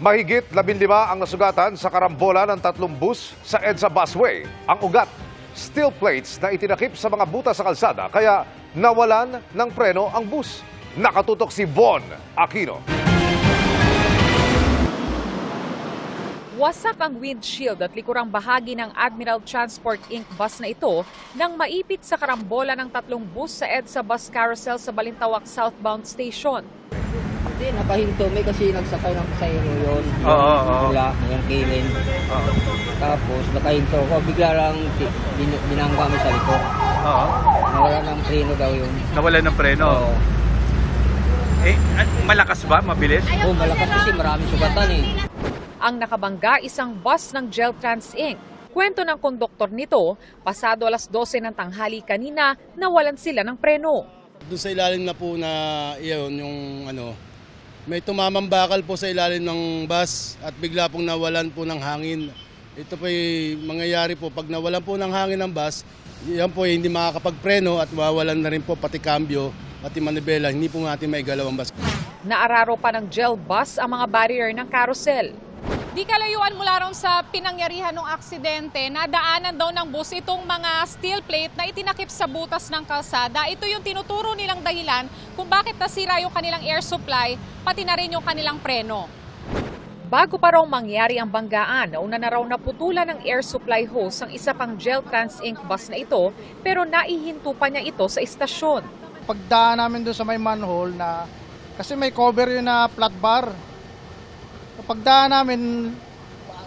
Mahigit 15 ang nasugatan sa karambola ng 3 bus sa EDSA busway. Ang ugat, steel plates na itinakip sa mga butas sa kalsada kaya nawalan ng preno ang bus. Nakatutok si Von Aquino. Wasak ang windshield at likurang bahagi ng Admiral Transport Inc. bus na ito nang maipit sa karambola ng 3 bus sa EDSA bus carousel sa Balintawak southbound station. Hindi, nakahinto. May kasi nagsakay ng pasahero yun. Wala, yung kilin. Tapos nakahinto ko. Bigla lang binangga mo sa likod. Nawala ng preno daw yun. Nawala ng preno? Oo. Malakas ba? Mabilis? Oo, malakas kasi maraming sugatan eh. Ang nakabangga isang bus ng Geltrans Inc. Kwento ng konduktor nito, pasado alas 12 ng tanghali kanina, nawalan sila ng preno. Doon sa ilalim na po na iyon, may tumamang bakal po sa ilalim ng bus at bigla pong nawalan po ng hangin. Ito po mangyayari po pag nawalan po ng hangin ng bus, yan po hindi makakapagpreno at mawalan na rin po pati kambyo, pati manibela, hindi po natin maigalaw ang bus. Naararo pa ng gel bus ang mga barrier ng carousel. Di kalayuan mula ron sa pinangyarihan ng aksidente, nadaanan daw ng bus itong mga steel plate na itinakip sa butas ng kalsada. Ito yung tinuturo nilang dahilan kung bakit nasira yung kanilang air supply, pati na rin yung kanilang preno. Bago pa raw mangyari ang banggaan, nauna na raw naputulan ng air supply hose ang isa pang Geltrans Inc. bus na ito, pero naihinto pa niya ito sa istasyon. Pagdaan namin doon sa may manhole na, kasi may cover yun na flat bar. Pagdaan namin,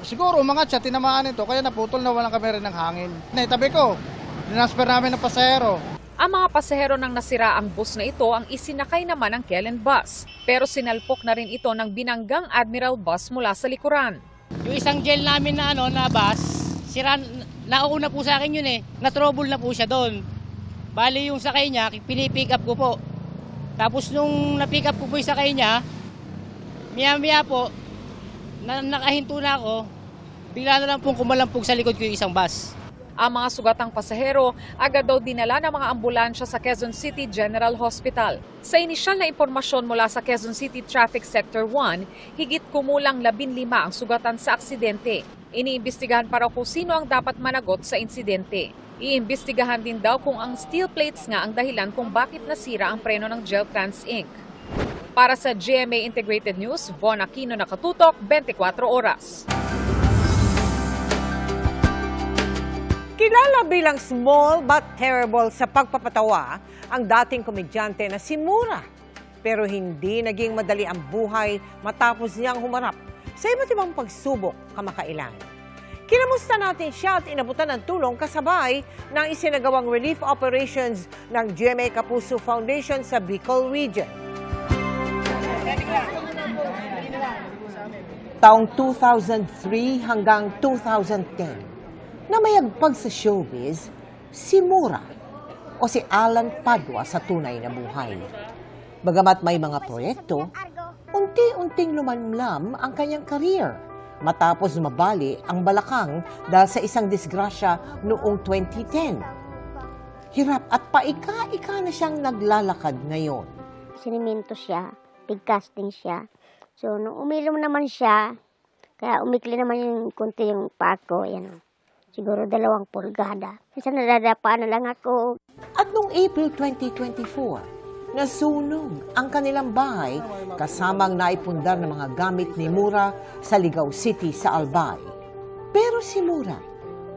siguro umangat siya, tinamaan ito, kaya naputol na walang kami rin ng hangin. Naitabi ko, dinasper namin ng pasahero. Ang mga pasahero ng nasira ang bus na ito ang isinakay naman ng Kellen bus. Pero sinalpok na rin ito ng binanggang Admiral bus mula sa likuran. Yung isang gel namin na bus, sira, nauna po sa akin yun eh. Na-trouble na po siya doon. Bali yung sakay niya, pinipick up ko po. Tapos nung na-pick up ko po yung sakay niya, maya-maya po, nakahinto na ako, bigla na lang pong kumalampog sa likod ko yung isang bus. Ang mga sugatang pasahero agad daw dinala ng mga ambulansya sa Quezon City General Hospital. Sa inisyal na impormasyon mula sa Quezon City Traffic Sector 1, higit kumulang 15 ang sugatan sa aksidente. Iniimbestigahan para kung sino ang dapat managot sa insidente. Iimbestigahan din daw kung ang steel plates nga ang dahilan kung bakit nasira ang preno ng Geltrans Inc. Para sa GMA Integrated News, Von Aquino, nakatutok, 24 oras. Kilala bilang small but terrible sa pagpapatawa ang dating komedyante na si Mura. Pero hindi naging madali ang buhay matapos niyang humarap sa iba't ibang pagsubok kamakailan. Kinamusta natin siya at inabutan ng tulong kasabay ng isinagawang relief operations ng GMA Kapuso Foundation sa Bicol Region. Taong 2003 hanggang 2010, na mayagpag sa showbiz, si Mura o si Alan Padua sa tunay na buhay. Bagamat may mga proyekto, unti-unting lumanlam ang kanyang career matapos mabali ang balakang dahil sa isang disgrasya noong 2010. Hirap at paika-ika na siyang naglalakad ngayon. Siniminto siya, pig-casting siya. So, nung umilom naman siya, kaya umikli naman yung konti yung paa ko, yan. Siguro 2 pulgada. Minsan nadadapaan na lang ako. At noong April 2024, nasunog ang kanilang bahay kasamang naipundar ng mga gamit ni Mura sa Ligao City sa Albay. Pero si Mura,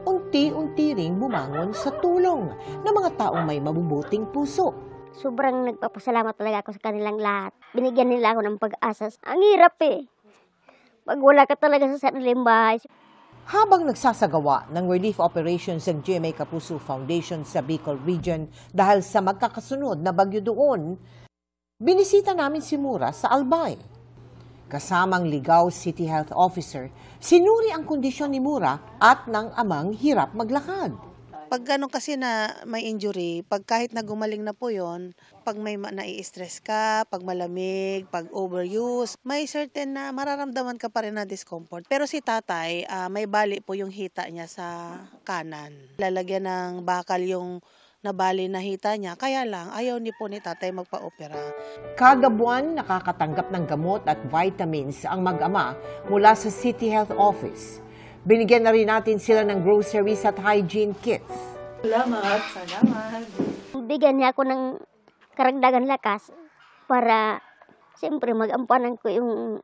unti-unti ring bumangon sa tulong ng mga taong may mabubuting puso. Sobrang nagpapasalamat talaga ako sa kanilang lahat. Binigyan nila ako ng pag-asa. Ang hirap eh. Pag wala ka talaga sa sariling bahay. Habang nagsasagawa ng relief operations ang GMA Kapuso Foundation sa Bicol Region dahil sa magkakasunod na bagyo doon, binisita namin si Mura sa Albay. Kasamang Ligao City Health Officer, sinuri ang kondisyon ni Mura at ng amang hirap maglakad. Pag gano'n kasi na may injury, pag kahit na gumaling na po yon, pag may nai-stress ka, pag malamig, pag overuse, may certain na mararamdaman ka pa rin na discomfort. Pero si tatay, may bali po yung hita niya sa kanan. Lalagyan ng bakal yung na bali nahita niya. Kaya lang, ayaw ni po ni tatay magpa-opera. Kada buwan, nakakatanggap ng gamot at vitamins ang mag-ama mula sa City Health Office. Binigyan na rin natin sila ng groceries at hygiene kits. Salamat. Bigyan niya ako ng karagdagan lakas para siyempre magampanan ko yung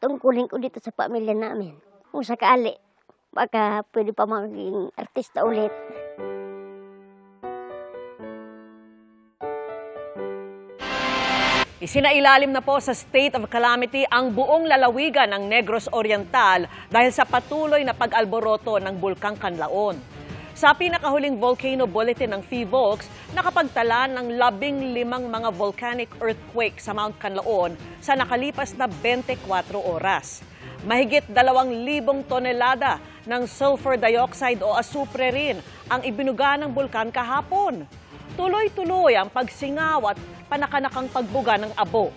tungkulin ko dito sa pamilya namin. Kung sakali, baka pwede pa maging artista ulit. Isinailalim na po sa state of calamity ang buong lalawigan ng Negros Oriental dahil sa patuloy na pag-alboroto ng Bulkang Kanlaon. Sa pinakahuling volcano bulletin ng PHIVOLCS, nakapagtala ng 15 mga volcanic earthquake sa Mount Kanlaon sa nakalipas na 24 oras. Mahigit 2,000 tonelada ng sulfur dioxide o asupre rin ang ibinuga ng bulkan kahapon. Tuloy-tuloy ang pagsingaw at panakanakang pagbuga ng abo.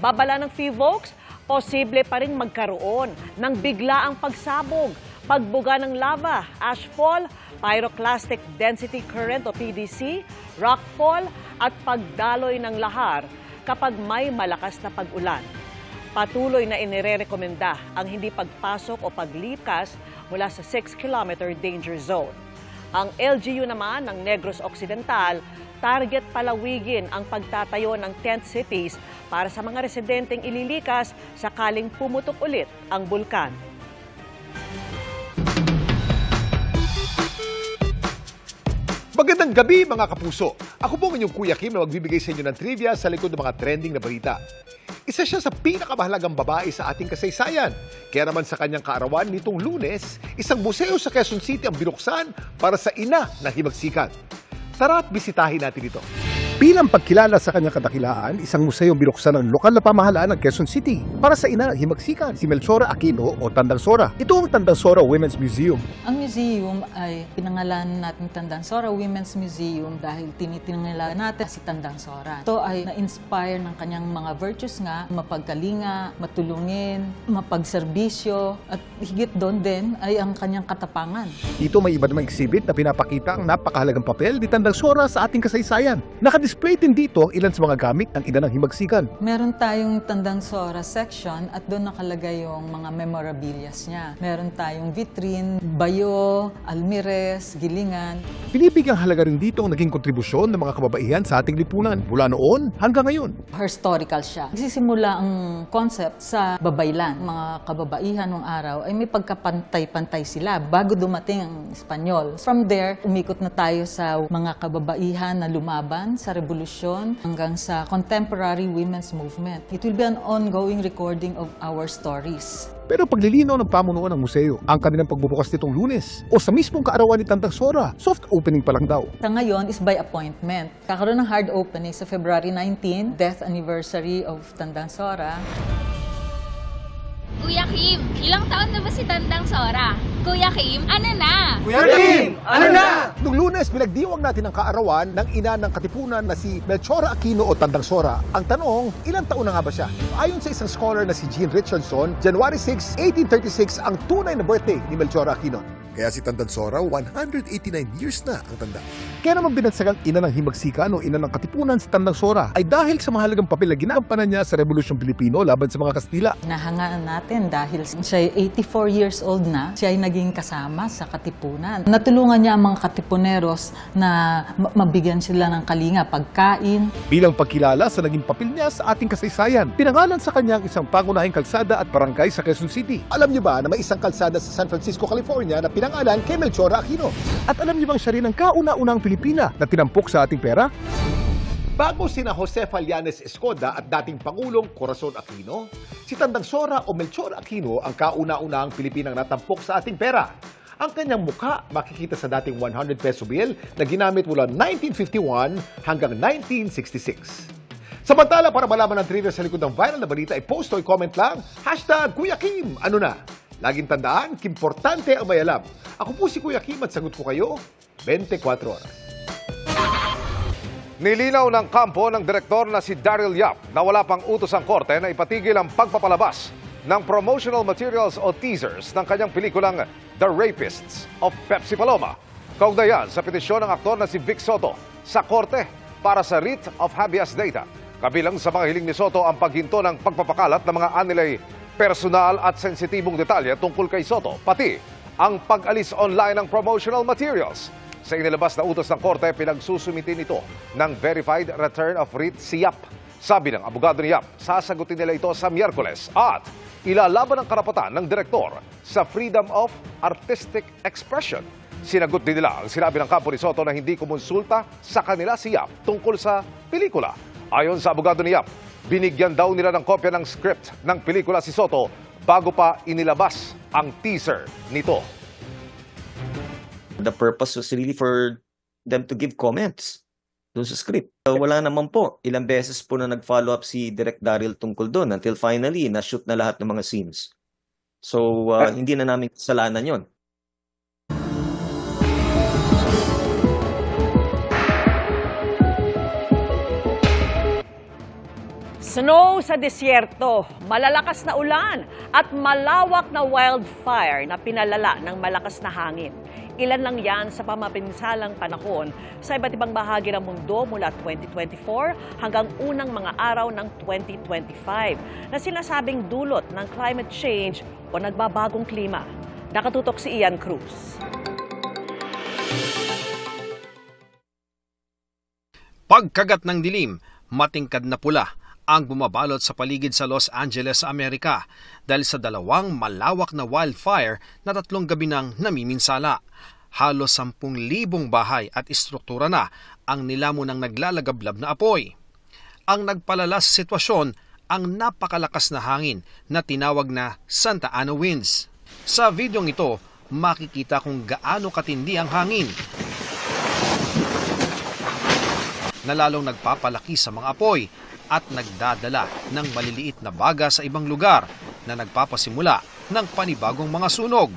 Babala ng PHIVOLCS, posible pa rin magkaroon ng biglaang pagsabog, pagbuga ng lava, ashfall, pyroclastic density current o PDC, rockfall at pagdaloy ng lahar kapag may malakas na pag-ulan. Patuloy na inirekomenda ang hindi pagpasok o paglikas mula sa 6-kilometer danger zone. Ang LGU naman ng Negros Occidental, target palawigin ang pagtatayo ng tent cities para sa mga residenteng ililikas sakaling pumutok ulit ang bulkan. Magandang gabi mga kapuso. Ako po ang inyong Kuya Kim na magbibigay sa inyo ng trivia sa likod ng mga trending na balita. Isa siya sa pinakamahalagang babae sa ating kasaysayan. Kaya naman sa kanyang kaarawan nitong Lunes, isang museo sa Quezon City ang binuksan para sa ina ng himagsikan. Tara at bisitahin natin ito. Bilang pagkilala sa kanyang kadakilaan, isang museo binuksan ng lokal na pamahalaan ng Quezon City para sa ina ng himagsikan, si Melchora Aquino o Tandang Sora. Ito ang Tandang Sora Women's Museum. Ang museum ay pinangalan natin Tandang Sora Women's Museum dahil tinitingala natin si Tandang Sora. Ito ay na-inspire ng kanyang mga virtues nga, mapagkalinga, matulungin, mapagserbisyo, at higit doon din ay ang kanyang katapangan. Ito may iba namang exhibit na pinapakita ang napakahalagang papel ni Tandang Sora sa ating kasaysayan. Display din dito ang ilan sa mga gamit ng ina ng himagsikan. Meron tayong Tandang Sora section at doon nakalagay yung mga memorabilias niya. Meron tayong vitrine, bayo, almires, gilingan. Binibigyang halaga rin dito ang naging kontribusyon ng mga kababaihan sa ating lipunan mula noon hanggang ngayon. Historical siya. Nagsisimula ang concept sa babaylan. Mga kababaihan ng araw ay may pagkapantay-pantay sila bago dumating ang Espanyol. From there, umikot na tayo sa mga kababaihan na lumaban sa revolusyon hanggang sa contemporary women's movement. It will be an ongoing recording of our stories. Pero paglilinaw ng pamunuan ng museo, ang kanilang pagbubukas nitong Lunes o sa mismong kaarawan ni Tandang Sora, soft opening pa lang daw. Sa ngayon is by appointment. Kakaroon ng hard opening sa February 19, death anniversary of Tandang Sora. Kuya Kim, ilang taon na ba si Tandang Sora? Kuya Kim, ano na? Kuya Kim, ano na? Noong Lunes, pinagdiwang natin ang kaarawan ng ina ng Katipunan na si Melchora Aquino o Tandang Sora. Ang tanong, ilang taon na nga ba siya? Ayon sa isang scholar na si Jean Richardson, January 6, 1836 ang tunay na birthday ni Melchora Aquino. Kaya si Tandang Sora, 189 years na ang tanda. Kaya naman binagsagang ina ng himagsikan o ina ng Katipunan si Tandang Sora ay dahil sa mahalagang papel na ginagampanan niya sa Rebolusyong Pilipino laban sa mga Kastila. Nahangaan natin dahil siya ay 84 years old na, siya ay naging kasama sa Katipunan. Natulungan niya ang mga Katipuneros na mabigyan sila ng kalinga, pagkain. Bilang pagkilala sa naging papel niya sa ating kasaysayan, pinangalan sa kanyang isang pangunahing kalsada at barangay sa Quezon City. Alam niyo ba na may isang kalsada sa San Francisco, California na pinangalan kay Melchora Aquino? At alam niyo bang siya rin ang kauna-unang Pilipina na tinampok sa ating pera? Bago sina Jose Fallanes Escoda at dating Pangulong Corazon Aquino, si Tandang Sora o Melchora Aquino ang kauna-unang Pilipinang natampok sa ating pera. Ang kanyang mukha makikita sa dating 100 peso bill na ginamit mula 1951 hanggang 1966. Samantala, para malaman ang trivia sa likod ng viral na balita, i-post o i-comment lang, #Kuya Kim, ano na? Laging tandaan, importante ang may alam. Ako po si Kuya Kim at sagot ko kayo 24 oras. Nilinaw ng kampo ng direktor na si Daryl Yap na wala pang utos ang korte na ipatigil ang pagpapalabas ng promotional materials o teasers ng kanyang pelikulang The Rapists of Pepsi Paloma. Kaugnay yan sa petisyon ng aktor na si Vic Soto sa korte para sa writ of habeas data. Kabilang sa mga hiling ni Soto ang paghinto ng pagpapakalat ng mga anilay personal at sensitibong detalye tungkol kay Soto, pati ang pag-alis online ng promotional materials. Sa inilabas na utos ng korte, pinagsusumitin ito ng verified return of writ si Yap. Sabi ng abogado ni Yap, sasagutin nila ito sa Miyerkules at ilalaban ang karapatan ng direktor sa freedom of artistic expression. Sinagot din nila ang sinabi ng kampo ni Soto na hindi kumonsulta sa kanila si Yap tungkol sa pelikula. Ayon sa abogado ni Yap, binigyan daw nila ng kopya ng script ng pelikula si Soto bago pa inilabas ang teaser nito. The purpose was really for them to give comments doon sa script. Wala naman po. Ilang beses po na nag-follow up si Direk Daryl tungkol doon until finally na-shoot na lahat ng mga scenes. So, hindi na namin kasalanan yon. Snow sa disyerto, malalakas na ulan at malawak na wildfire na pinalala ng malakas na hangin. Ilan lang yan sa pamapinsalang panahon sa iba't ibang bahagi ng mundo mula 2024 hanggang unang mga araw ng 2025 na sinasabing dulot ng climate change o nagbabagong klima. Nakatutok si Ian Cruz. Pagkagat ng dilim, matingkad na pula ang bumabalot sa paligid sa Los Angeles, Amerika dahil sa dalawang malawak na wildfire na 3 gabi nang namiminsala. Halos 10,000 bahay at istruktura na ang nilamon ng naglalagablab na apoy. Ang nagpalala sa sitwasyon ang napakalakas na hangin na tinawag na Santa Ana winds. Sa videong ito, makikita kung gaano katindi ang hangin na lalong nagpapalaki sa mga apoy at nagdadala ng maliliit na baga sa ibang lugar na nagpapasimula ng panibagong mga sunog.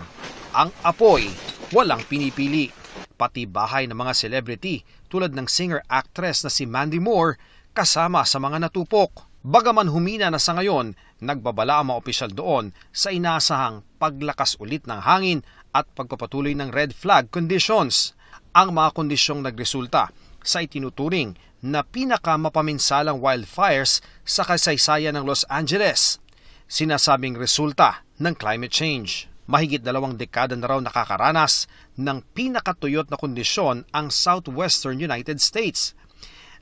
Ang apoy, walang pinipili. Pati bahay ng mga celebrity tulad ng singer-actress na si Mandy Moore kasama sa mga natupok. Bagaman humina na sa ngayon, nagbabala ang mga opisyal doon sa inaasahang paglakas ulit ng hangin at pagpapatuloy ng red flag conditions. Ang mga kondisyong nagresulta sa itinuturing na pinakamapaminsalang wildfires sa kasaysayan ng Los Angeles. Sinasabing resulta ng climate change. Mahigit 2 dekada na raw nakakaranas ng pinakatuyot na kondisyon ang southwestern United States.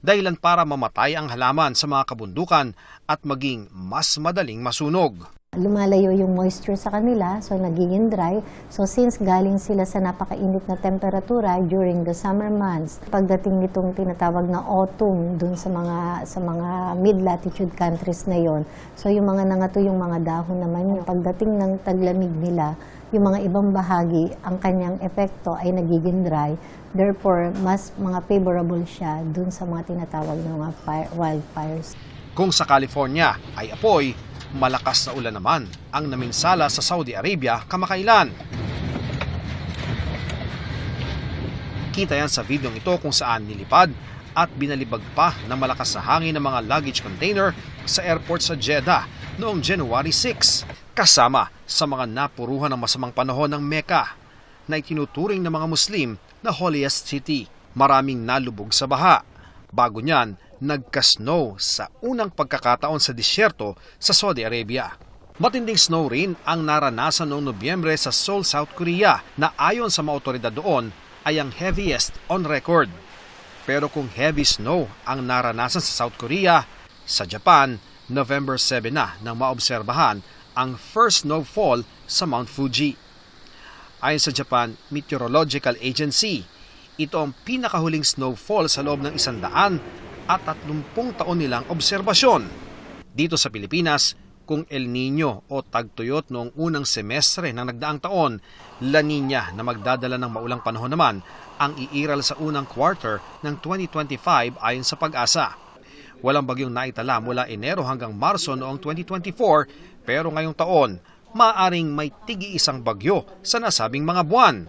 Dahilan para mamatay ang halaman sa mga kabundukan at maging mas madaling masunog. Lumalayo yung moisture sa kanila, so nagiging dry. So since galing sila sa napakainit na temperatura during the summer months, pagdating nitong tinatawag na autumn dun sa mga mid-latitude countries na yon, so yung mga nangato yung mga dahon naman, yung pagdating ng taglamig nila, yung mga ibang bahagi, ang kanyang epekto ay nagiging dry. Therefore, mas mga favorable siya dun sa mga tinatawag na mga wildfires. Kung sa California ay apoy, malakas na ulan naman ang naminsala sa Saudi Arabia kamakailan. Kita yan sa videong ito kung saan nilipad at binalibag pa ng malakas na hangin ng mga luggage container sa airport sa Jeddah noong January 6, kasama sa mga napuruhan ng masamang panahon ng Mecca na itinuturing ng mga Muslim na holiest city. Maraming nalubog sa baha. Bago niyan, nagka-snow sa unang pagkakataon sa disyerto sa Saudi Arabia. Matinding snow rin ang naranasan noong Nobyembre sa Seoul, South Korea na ayon sa mga otoridad doon ay ang heaviest on record. Pero kung heavy snow ang naranasan sa South Korea, sa Japan, November 7 na nang maobserbahan ang first snowfall sa Mount Fuji. Ayon sa Japan Meteorological Agency, ito ang pinakahuling snowfall sa loob ng 130 taon nilang obserbasyon. Dito sa Pilipinas, kung El Nino o tagtuyot noong unang semestre ng nagdaang taon, La Nina na magdadala ng maulang panahon naman ang iiral sa unang quarter ng 2025 ayon sa Pag-asa. Walang bagyong naitala mula Enero hanggang Marso noong 2024, pero ngayong taon, maaaring may tigi-isang bagyo sa nasabing mga buwan.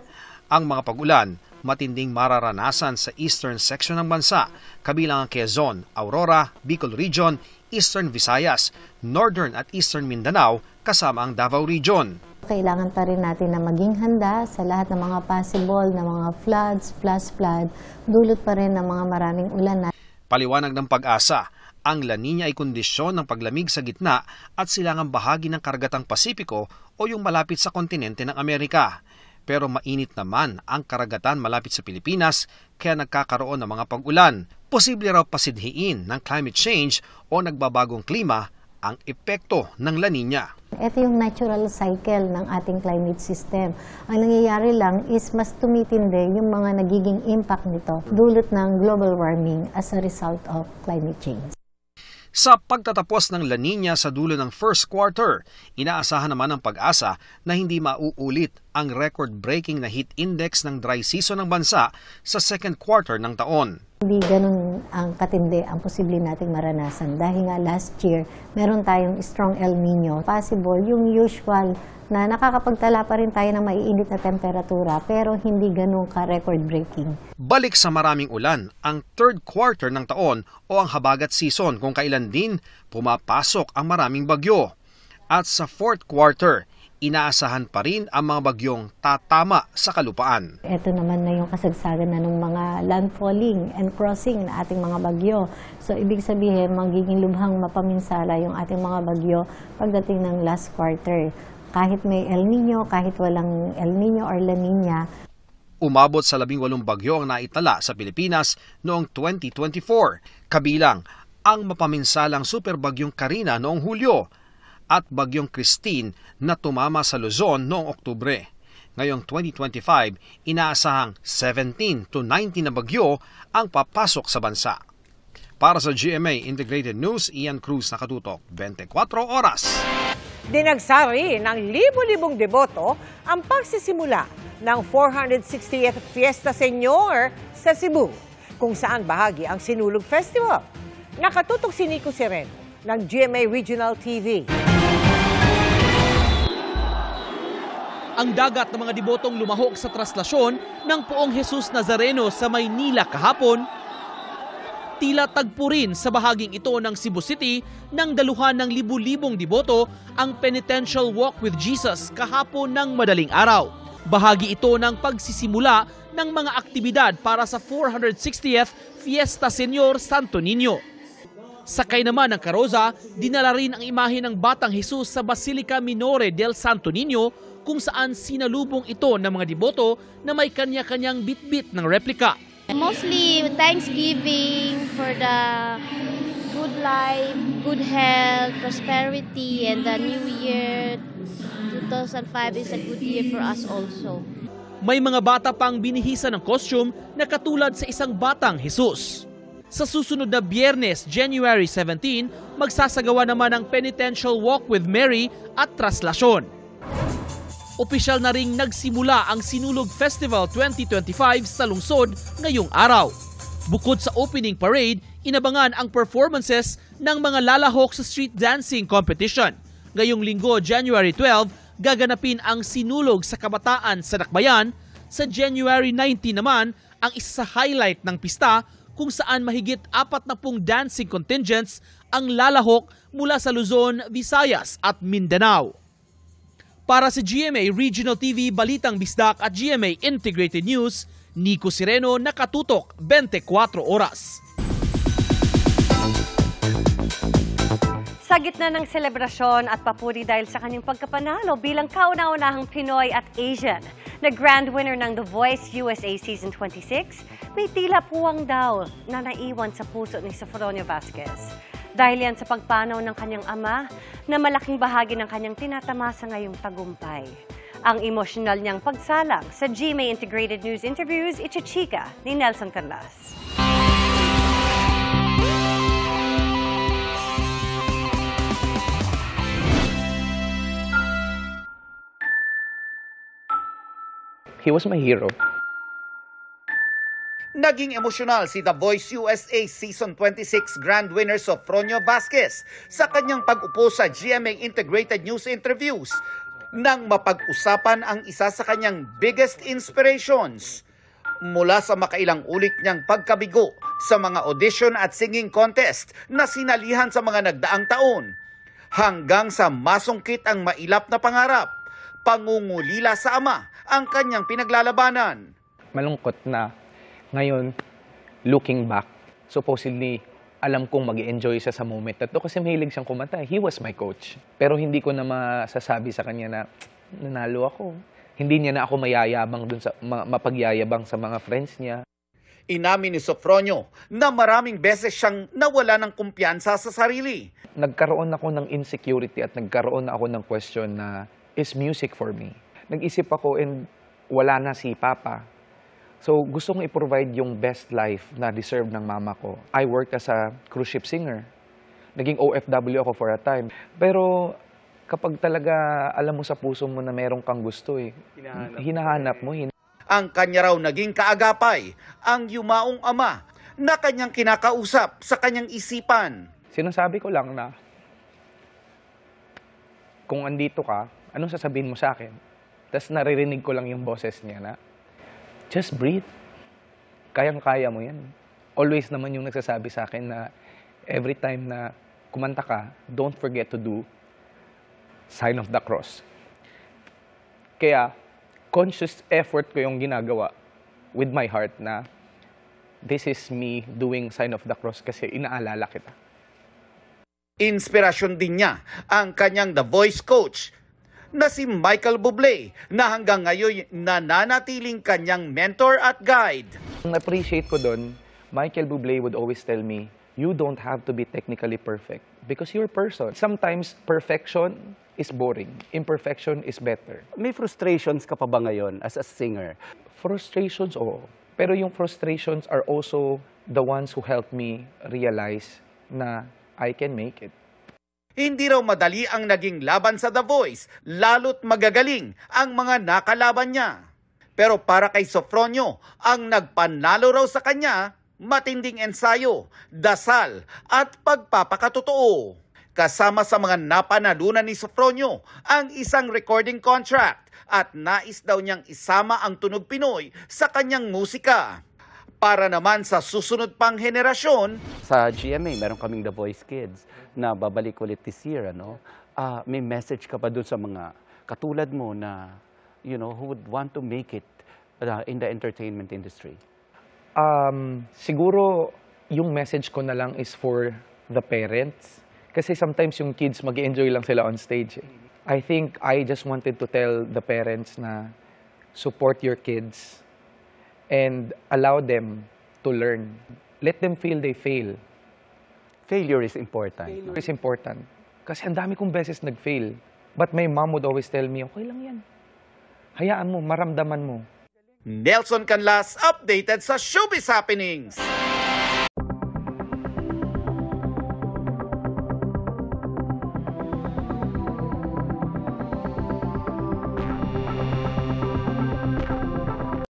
Ang mga pag-ulan, matinding mararanasan sa eastern section ng bansa, kabilang ang Quezon, Aurora, Bicol Region, Eastern Visayas, Northern at Eastern Mindanao, kasama ang Davao Region. Kailangan pa rin natin na maging handa sa lahat ng mga possible na mga floods, flash flood, dulot pa rin ng mga maraming ulan. Paliwanag ng Pag-asa, ang La Nina ay kondisyon ng paglamig sa gitna at silangang bahagi ng karagatang Pasipiko o yung malapit sa kontinente ng Amerika. Pero mainit naman ang karagatan malapit sa Pilipinas kaya nagkakaroon ng mga pag-ulan. Posible raw pasidhiin ng climate change o nagbabagong klima ang epekto ng La Nina. Ito yung natural cycle ng ating climate system. Ang nangyayari lang is mas tumitindi yung mga nagiging impact nito dulot ng global warming as a result of climate change. Sa pagtatapos ng La Nina sa dulo ng first quarter, inaasahan naman ng Pag-asa na hindi mauulit ang record-breaking na heat index ng dry season ng bansa sa second quarter ng taon. Hindi ganun ang katindi ang posible nating maranasan dahil nga last year meron tayong strong El Nino. Possible yung usual na nakakapagtala pa rin tayo ng maiinit na temperatura pero hindi ganun ka-record breaking. Balik sa maraming ulan ang third quarter ng taon o ang habagat season kung kailan din pumapasok ang maraming bagyo. At sa fourth quarter, inaasahan pa rin ang mga bagyong tatama sa kalupaan. Ito naman na yung kasagsagan na ng mga landfalling and crossing na ating mga bagyo. So ibig sabihin, magiging lubhang mapaminsala yung ating mga bagyo pagdating ng last quarter. Kahit may El Nino, kahit walang El Nino or La Nina. Umabot sa 18 bagyo ang naitala sa Pilipinas noong 2024, kabilang ang mapaminsalang superbagyong Karina noong Hulyo at bagyong Christine na tumama sa Luzon noong Oktubre. Ngayong 2025, inaasahang 17 to 19 na bagyo ang papasok sa bansa. Para sa GMA Integrated News, Ian Cruz, nakatutok 24 oras. Dinagsari ng libo-libong deboto ang pagsisimula ng 460th Fiesta Senior sa Cebu, kung saan bahagi ang Sinulog Festival. Nakatutok si Nico Sereno ng GMA Regional TV. Ang dagat ng mga debotong lumahok sa traslasyon ng Poong Jesus Nazareno sa Maynila kahapon, tila tagpo rin sa bahaging ito ng Cebu City ng daluhan ng libu-libong deboto ang Penitential Walk with Jesus kahapon ng madaling araw. Bahagi ito ng pagsisimula ng mga aktibidad para sa 460th Fiesta Senior Santo Niño. Sakay naman ng karoza, dinala rin ang imahe ng Batang Jesus sa Basilica Minore del Santo Niño kung saan sinalubong ito ng mga deboto na may kanya-kanyang bitbit ng replika. Mostly Thanksgiving for the good life, good health, prosperity, and the new year 2005 is a good year for us also. May mga bata pang binihisa ng costume na katulad sa isang Batang Jesus. Sa susunod na Biyernes, January 17, magsasagawa naman ang Penitential Walk with Mary at traslasyon. Opisyal na ring nagsimula ang Sinulog Festival 2025 sa lungsod ngayong araw. Bukod sa opening parade, inabangan ang performances ng mga lalahok sa street dancing competition. Ngayong linggo, January 12, gaganapin ang Sinulog sa Kabataan sa Dakbayan. Sa January 19 naman, ang isa sa highlight ng pista kung saan mahigit 40 dancing contingents ang lalahok mula sa Luzon, Visayas at Mindanao. Para sa GMA Regional TV, Balitang Bisdak at GMA Integrated News, Nico Sereno, nakatutok 24 oras. Sa gitna ng selebrasyon at papuri dahil sa kanyang pagkapanalo bilang kauna-unahang Pinoy at Asian na grand winner ng The Voice USA Season 26, may tila puwang daw na naiwan sa puso ni Sofronio Vasquez. Dahil yan sa pagpanaw ng kanyang ama na malaking bahagi ng kanyang tinatamasa ngayong tagumpay. Ang emosyonal niyang pagsalang sa GMA Integrated News Interviews, ichichika ni Nelson Carlas. He was my hero. Naging emosyonal si The Voice USA Season 26 Grand Winner Sofronio Vasquez sa kanyang pag-upo sa GMA Integrated News Interviews nang mapag-usapan ang isa sa kanyang biggest inspirations mula sa makailang ulit niyang pagkabigo sa mga audition at singing contest na sinalihan sa mga nagdaang taon hanggang sa masungkit ang mailap na pangarap Pangungulila sa ama ang kanyang pinaglalabanan. Malungkot na ngayon, looking back, supposedly, alam kong mag-enjoy siya sa moment na to kasi mahilig siyang kumanta. He was my coach. Pero hindi ko na masasabi sa kanya na nanalo ako. Hindi niya na ako mayayabang dun sa, mapagyayabang sa mga friends niya. Inamin ni Sofronio na maraming beses siyang nawala ng kumpiyansa sa sarili. Nagkaroon ako ng insecurity at nagkaroon ako ng question na, is music for me? Nag-isip ako and wala na si Papa. So gusto kong i-provide yung best life na deserve ng mama ko. I worked as a cruise ship singer. Naging OFW ako for a time. Pero kapag talaga alam mo sa puso mo na meron kang gusto hinahanap mo. Ang kanya raw naging kaagapay, ang yumaong ama na kanyang kinakausap sa kanyang isipan. Sinasabi ko lang na kung andito ka, anong sasabihin mo sa akin? Tapos naririnig ko lang yung boses niya na, just breathe. Kayang-kaya mo yan. Always naman yung nagsasabi sa akin na every time na kumanta ka, don't forget to do sign of the cross. Kaya, conscious effort ko yung ginagawa with my heart na this is me doing sign of the cross kasi inaalala kita. Inspirasyon din niya ang kanyang The Voice coach na si Michael Bublé na hanggang ngayon nananatiling kanyang mentor at guide. Ang appreciate ko doon, Michael Bublé would always tell me, you don't have to be technically perfect because you're a person. Sometimes perfection is boring. Imperfection is better. May frustrations ka pa ba ngayon as a singer? Frustrations, oo. Pero yung frustrations are also the ones who help me realize na I can make it. Hindi raw madali ang naging laban sa The Voice, lalo't magagaling ang mga nakalaban niya. Pero para kay Sofronio, ang nagpanalo raw sa kanya, matinding ensayo, dasal at pagpapakatotoo. Kasama sa mga napanalunan ni Sofronio ang isang recording contract at nais daw niyang isama ang Tunog Pinoy sa kanyang musika. Para naman sa susunod pang henerasyon, Sa GMA, meron kaming The Voice Kids na babalik ulit this year. May message ka pa dun sa mga katulad mo na, who would want to make it in the entertainment industry? Siguro, yung message ko na lang is for the parents. Kasi sometimes yung kids mag-enjoy lang sila on stage. I think I just wanted to tell the parents na support your kids and allow them to learn. Let them feel they fail. Failure is important. Failure is important. Kasi ang dami kong beses nag-fail. But my mom would always tell me, okay lang yan. Hayaan mo, maramdaman mo. Nelson Canlas, updated sa Showbiz Happenings.